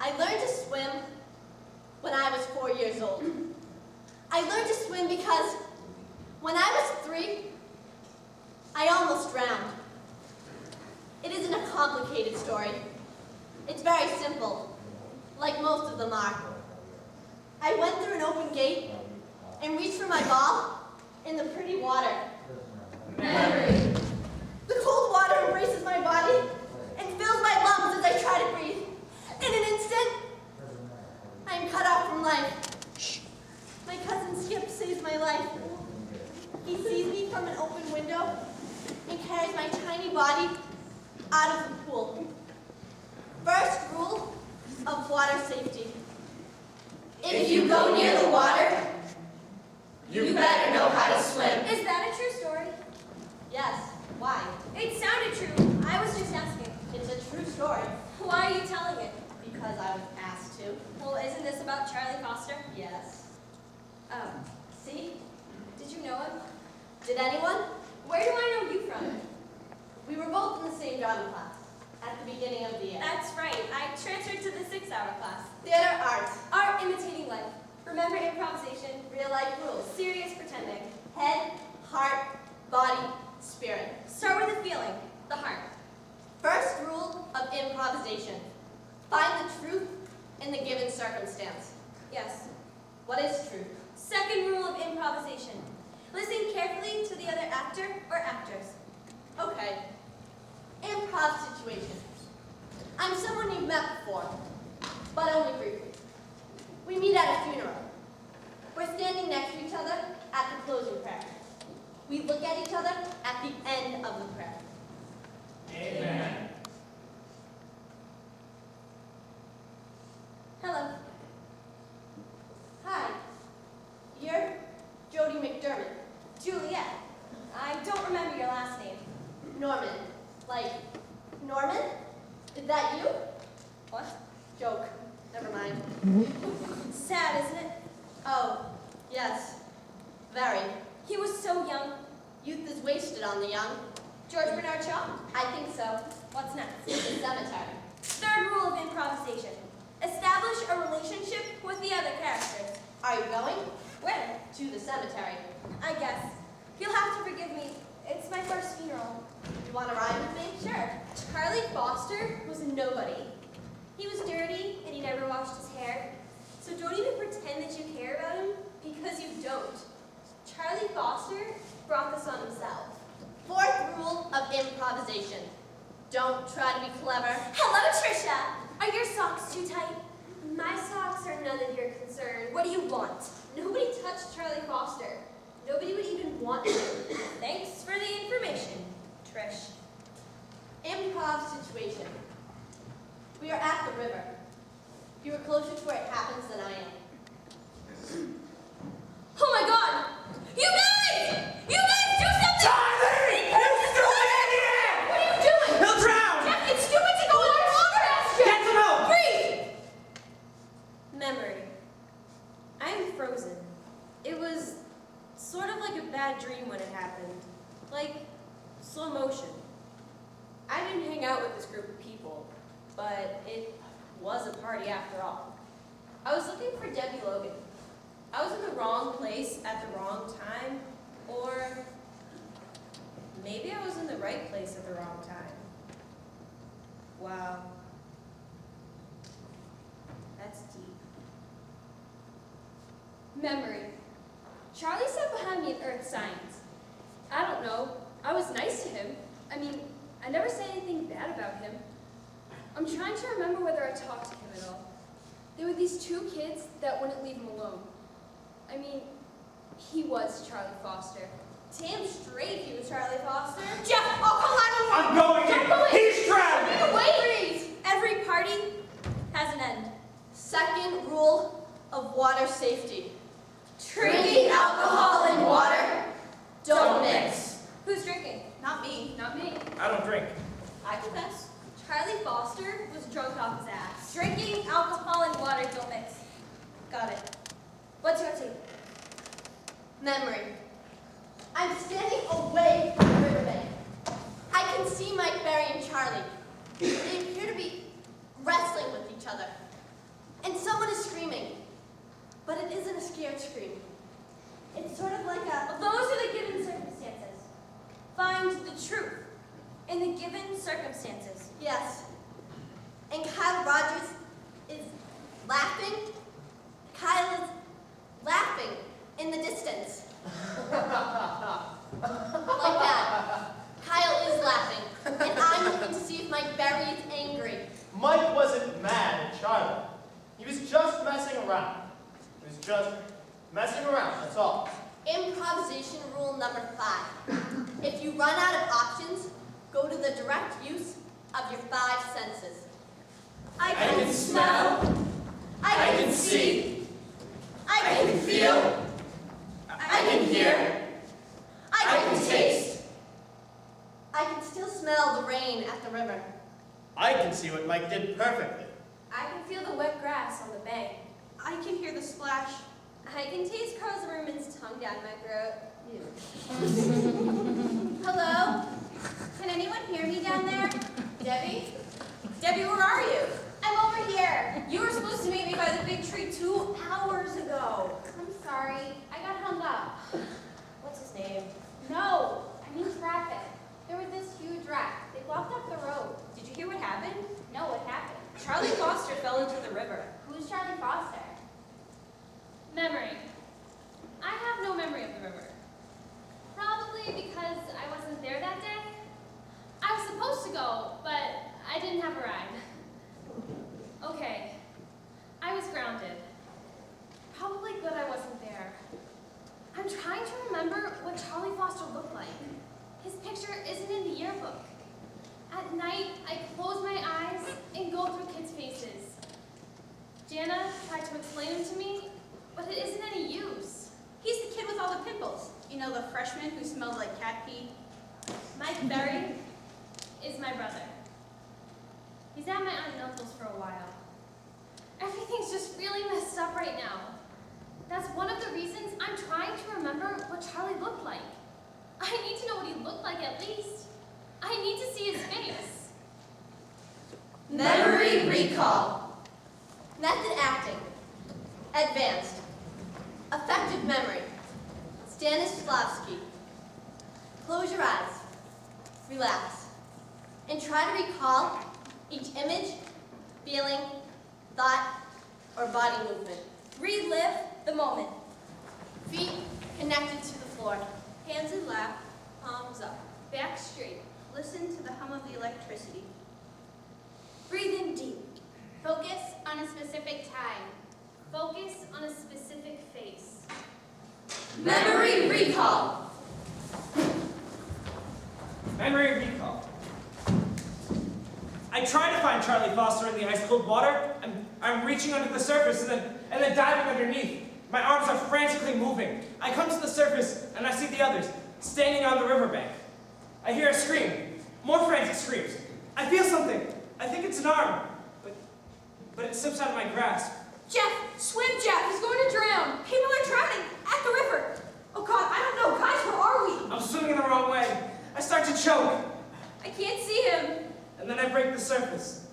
I learned to swim when I was 4 years old. I learned to swim because when I was 3, I almost drowned. It isn't a complicated story. It's very simple, like most of them are. I went through an open gate and reached for my ball in the pretty water. Memory. The cold water embraces my body and fills my lungs as I try to breathe. In an instant, I am cut off from life. My cousin Skip saves my life. He sees me from an open window and carries my tiny body out of the pool. First rule of water safety. If you go near the water, you better know how to swim. Is that a true story? Yes. Why? It sounded true. I was just asking. It's a true story. Why are you telling it? Because I was asked to. Well, isn't this about Charlie Foster? Yes. Oh. See? Did you know him? Did anyone? Where do I know you from? We were both in the same drama class at the beginning of the year. That's right. I transferred to the 6-hour class. Theater arts. Art imitating life. Remember improvisation? Real life rules. Serious pretending. Head, heart, body, spirit. Start with a feeling. The heart. First rule of improvisation. Find the truth in the given circumstance. Yes. What is truth? Second rule of improvisation. Listen carefully to the other actor or actors. Okay. Improv situation. I'm someone you've met before, but only briefly. We meet at a funeral. We're standing next to each other at the closing prayer. We look at each other at the end of the prayer. Amen. Hello. Hi. You're Jody McDermott. Juliet. I don't remember your last name. Norman. Like, Norman? Is that you? What? Joke. Never mind. Sad, isn't it? Oh, yes. Very. He was so young. Youth is wasted on the young. George Bernard Shaw? I think so. What's next? The cemetery. Third rule of improvisation. Establish a relationship with the other characters. Are you going? Where? To the cemetery. I guess. You'll have to forgive me. It's my first funeral. You want to ride with me? Sure. Charlie Foster was a nobody. He was dirty and he never washed his hair. So don't even pretend that you care about him because you don't. Charlie Foster brought this on himself. Fourth rule of improvisation. Don't try to be clever. Hello, Trisha. Are your socks too tight? My socks are none of your concern. What do you want? Nobody touched Charlie Foster. Nobody would even want to. Thanks for the information, Trish. Improv situation. We are at the river. You are closer to where it happens than I am. Oh my God! You guys! You guys do something! Charlie! You stupid idiot! What are you doing? He'll drown! Jeff, it's stupid to go underwater! Get some help! Breathe! Memory. I am frozen. It was sort of like a bad dream when it happened. Like slow motion. I didn't hang out with this group of people, but it was a party after all. I was looking for Debbie Logan. I was in the wrong place at the wrong time, or maybe I was in the right place at the wrong time. Wow. That's deep. Memory. Charlie sat behind me in earth science. I don't know. I was nice to him. I mean, I never said anything bad about him. I'm trying to remember whether I talked to him at all. There were these two kids that wouldn't leave him alone. I mean, he was Charlie Foster. Damn straight he was Charlie Foster. Jeff, oh come on! I'm going in! He's drowning! Wait! Every party has an end. Second rule of water safety. Drinking alcohol and water don't mix. Who's drinking? Not me. Not me. I don't drink. I confess. Charlie Foster was drunk off his ass. Drinking alcohol and water don't mix. Got it. What's your take? Memory. I'm standing away from the riverbank. I can see Mike, Barry, and Charlie. They appear to be wrestling with each other. and someone is screaming. But it isn't a scared scream. It's sort of like a... Those are the given circumstances. Find the truth in the given circumstances. Yes. And Kyle Rogers is laughing. Kyle is laughing in the distance. Like that. Kyle is laughing. And I'm looking to see if Mike Berry is angry. Mike wasn't mad at Charlie. He was just messing around. He was just messing around, that's all. Improvisation rule number 5. If you run out of options, go to the direct use of your 5 senses. I can smell. I can see. I can feel. I can hear. I can taste. I can still smell the rain at the river. I can see what Mike did perfectly. I can feel the wet grass on the bank. I can hear the splash. I can taste Carl Zimmerman's tongue down my throat. Hello? Can anyone hear me down there? Debbie? Debbie, where are you? I'm over here. You were supposed to meet me by the big tree 2 hours ago. I'm sorry. I got hung up. What's his name? No, I mean traffic. There was this huge wreck. They blocked up the road. Did you hear what happened? No, what happened? Charlie Foster fell into the river. Who's Charlie Foster? Memory. I have no memory of the river. Probably because I wasn't there that day. I was supposed to go, but I didn't have a ride. Okay, I was grounded. Probably good I wasn't there. I'm trying to remember what Charlie Foster looked like. His picture isn't in the yearbook. At night, I close my eyes and go through kids' faces. Jana tried to explain him to me, but it isn't any use. He's the kid with all the pimples. You know, the freshman who smelled like cat pee? Mike Berry is my brother. He's at my aunt and uncle's for a while. Everything's just really messed up right now. That's one of the reasons I'm trying to remember what Charlie looked like. I need to know what he looked like at least. I need to see his face. Memory recall. Method acting. Advanced. Effective memory. Stanislavski. Close your eyes. Relax. And try to recall each image, feeling, thought, or body movement. Relive the moment. Feet connected to the floor. Hands in lap, palms up. Back straight. Listen to the hum of the electricity. Breathe in deep. Focus on a specific time. Focus on a specific face. Memory recall. Memory recall. I try to find Charlie Foster in the ice-cold water. I'm reaching under the surface and then diving underneath. My arms are frantically moving. I come to the surface and I see the others standing on the riverbank. I hear a scream. More frantic screams. I feel something. I think it's an arm, but it slips out of my grasp. Jeff! Swim, Jeff! He's going to drown! People are drowning at the river! Oh God, I don't know. Guys, where are we? I'm swimming the wrong way. I start to choke, I can't see him. and then I break the surface.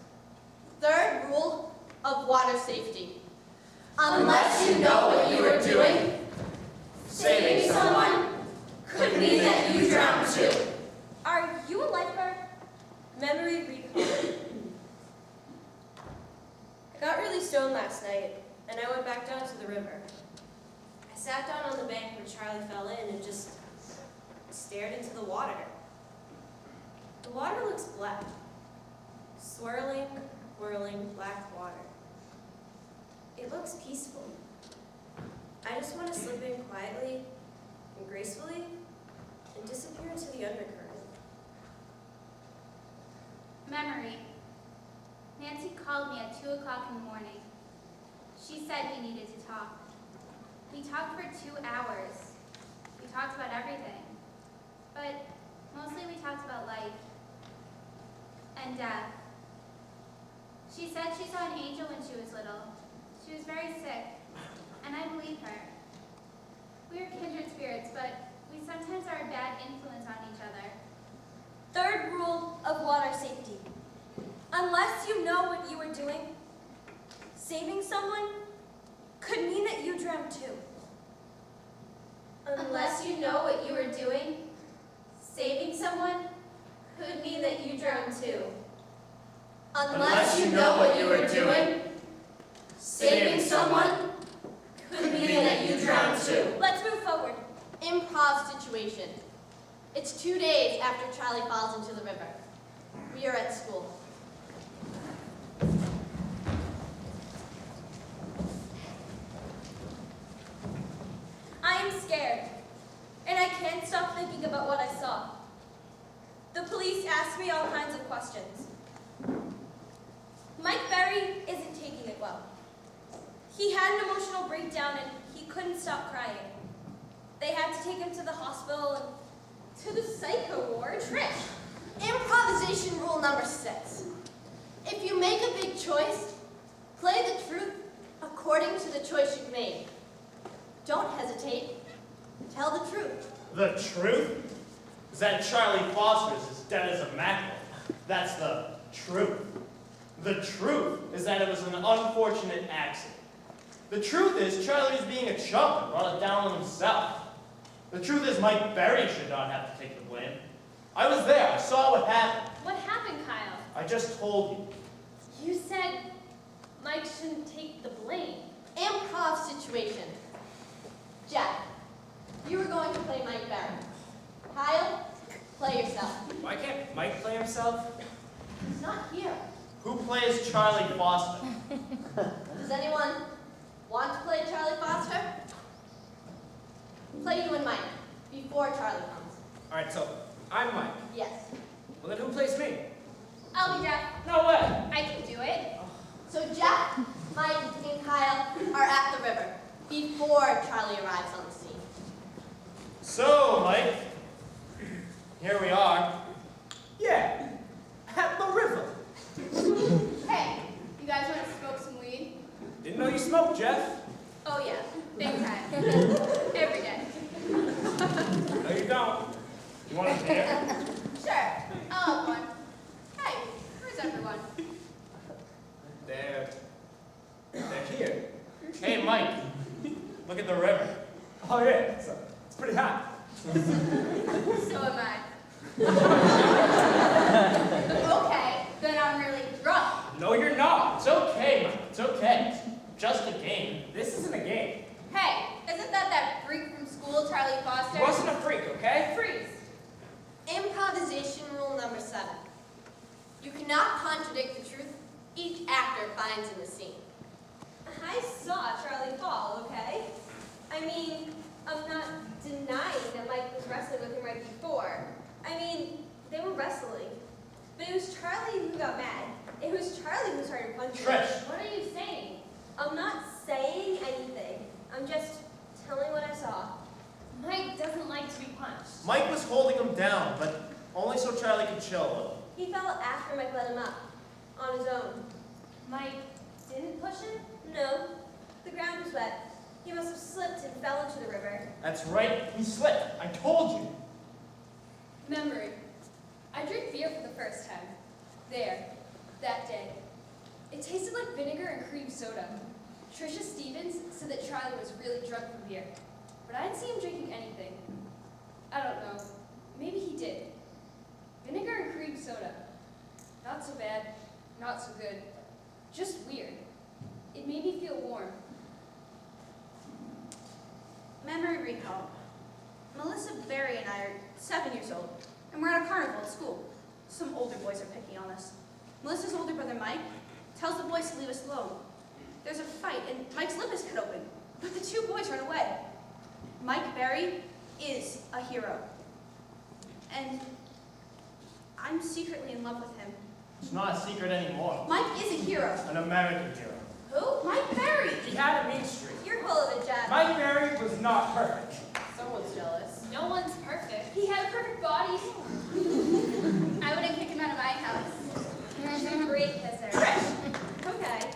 Third rule of water safety. Unless you know what you are doing, saving someone could mean that you drown too. Are you a lifeguard? Memory recall. I got really stoned last night, and I went back down to the river. I sat down on the bank where Charlie fell in and just stared into the water. The water looks black. Swirling, whirling black water. It looks peaceful. I just want to slip in quietly and gracefully and disappear into the undercurrent. Memory. Nancy called me at 2 o'clock in the morning. She said we needed to talk. We talked for 2 hours. We talked about everything. But mostly we talked about life and death. She said she saw an angel when she was little. She was very sick, and I believe her. We are kindred spirits, but we sometimes are a bad influence on each other. Third rule of water safety. Unless you know what you are doing, saving someone could mean that you drowned too. Unless you know what you were doing, saving someone could mean that you drowned too. Unless you know what you were doing, saving someone could mean that you drowned too. Let's move forward. Improv situation. It's 2 days after Charlie falls into the river. We are at school. I am scared, and I can't stop thinking about what I saw. The police asked me all kinds of questions. Mike Berry isn't taking it well. He had an emotional breakdown and he couldn't stop crying. They had to take him to the hospital and to the psycho ward. Trish, improvisation rule number 6. If you make a big choice, play the truth according to the choice you've made. Don't hesitate. Tell the truth. The truth is that Charlie Foster's as dead as a mackerel. That's the truth. The truth is that it was an unfortunate accident. The truth is Charlie was being a chump and brought it down on himself. The truth is Mike Berry should not have to take the blame. I was there. I saw what happened. What happened, Kyle? I just told you. You said Mike shouldn't take the blame. Improv situation. Jack, you were going to play Mike Barry. Kyle, play yourself. Why can't Mike play himself? He's not here. Who plays Charlie Foster? Does anyone want to play Charlie Foster? Play you and Mike before Charlie comes. All right, so I'm Mike. Yes. Well, then who plays me? I'll be Jack. No way. I can do it. So Jack, Mike, and Kyle are at the river before Charlie arrives on the scene. So, Mike, here we are. Yeah, at the river. Hey, you guys want to smoke some weed? Didn't know you smoked, Jeff. Oh yeah, big time. Every day. No, you don't. You want to hear? Sure, I'll have one. Hey, where's everyone? They're here. Hey, Mike, look at the river. Oh yeah, it's pretty hot. So am I. Okay, then I'm really drunk. No, you're not. It's okay, Mike. It's okay. It's just a game. This isn't a game. Hey, isn't that freak from school, Charlie Foster? He wasn't a freak, okay? Freeze. Improvisation rule number 7. You cannot contradict the truth each actor finds in the scene. I saw Charlie fall, okay? I mean, I'm not denying that Mike was wrestling with him right before. I mean, they were wrestling. But it was Charlie who got mad. It was Charlie who started punching. Trish. What are you saying? I'm not saying anything. I'm just telling what I saw. Mike doesn't like to be punched. Mike was holding him down, but only so Charlie could chill a little. He fell after Mike let him up, on his own. Mike didn't push him? No, the ground was wet. He must have slipped and fell into the river. That's right. He slipped. I told you. Memory. I drank beer for the first time. There. That day. It tasted like vinegar and cream soda. Trisha Stevens said that Charlie was really drunk from beer, but I didn't see him drinking anything. I don't know. Maybe he did. Vinegar and cream soda. Not so bad, not so good. Just weird. It made me feel warm. Memory recall. Melissa Berry and I are 7 years old, and we're at a carnival at school. Some older boys are picking on us. Melissa's older brother, Mike, tells the boys to leave us alone. There's a fight, and Mike's lip is cut open, but the 2 boys run away. Mike Berry is a hero, and I'm secretly in love with him. It's not a secret anymore. Mike is a hero. An American hero. Who? Mike Berry! He had a mean streak. You're full of it, Jack. Mike Berry was not perfect. Someone's jealous. No one's perfect. He had a perfect body. I wouldn't kick him out of my house. She's a great kisser. Okay,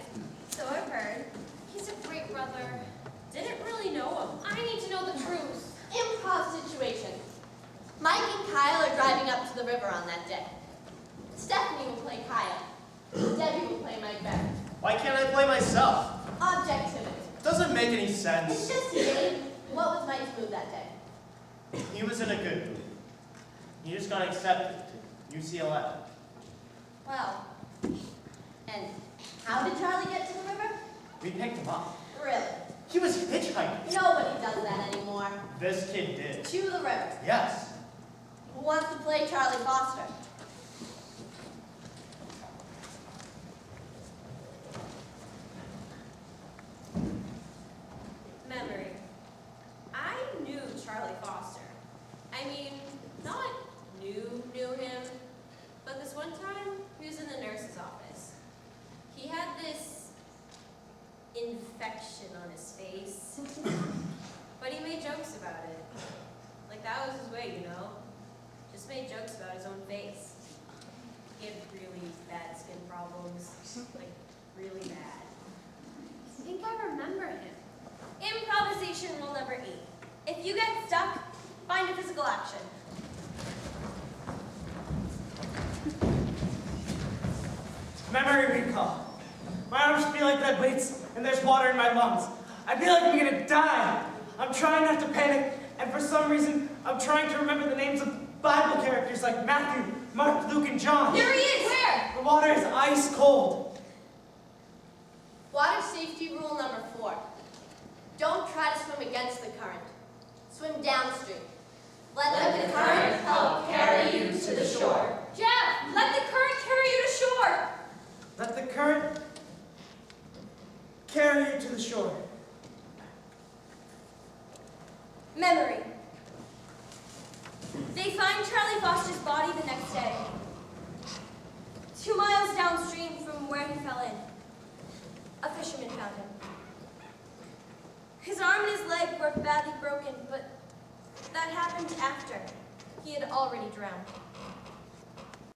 so I've heard. He's a great brother. Didn't really know him. I need to know the truth. Improv situation. Mike and Kyle are driving up to the river on that day. Stephanie will play Kyle. Debbie will play Mike Barry. Why can't I play myself? Objectivity. Doesn't make any It's sense. just a game. What was Mike's mood that day? He was in a good mood. He just got accepted to UCLA. Well, and how did Charlie get to the river? We picked him up. Really? He was hitchhiking. Nobody does that anymore. This kid did. To the river. Yes. Who wants to play Charlie Foster? Memory. I knew Charlie Foster. I mean, not knew him, but this one time, he was in the nurse's office. He had this infection on his face, but he made jokes about it. Like, that was his way, you know? Just made jokes about his own face. He had really bad skin problems, like, really bad. I think I remember him. Improvisation rule number 8. If you get stuck, find a physical action. Memory recall. My arms feel like lead weights, and there's water in my lungs. I feel like I'm gonna die. I'm trying not to panic, and for some reason, I'm trying to remember the names of Bible characters like Matthew, Mark, Luke, and John. Here he is! Where? The water is ice cold. Water safety rule number 4. Don't try to swim against the current. Swim downstream. Let the current help carry you to the shore. Jeff, let the current carry you to shore! Let the current carry you to the shore. Memory. They find Charlie Foster's body the next day. 2 miles downstream from where he fell in. A fisherman found him. His arm and his leg were badly broken, but that happened after he had already drowned.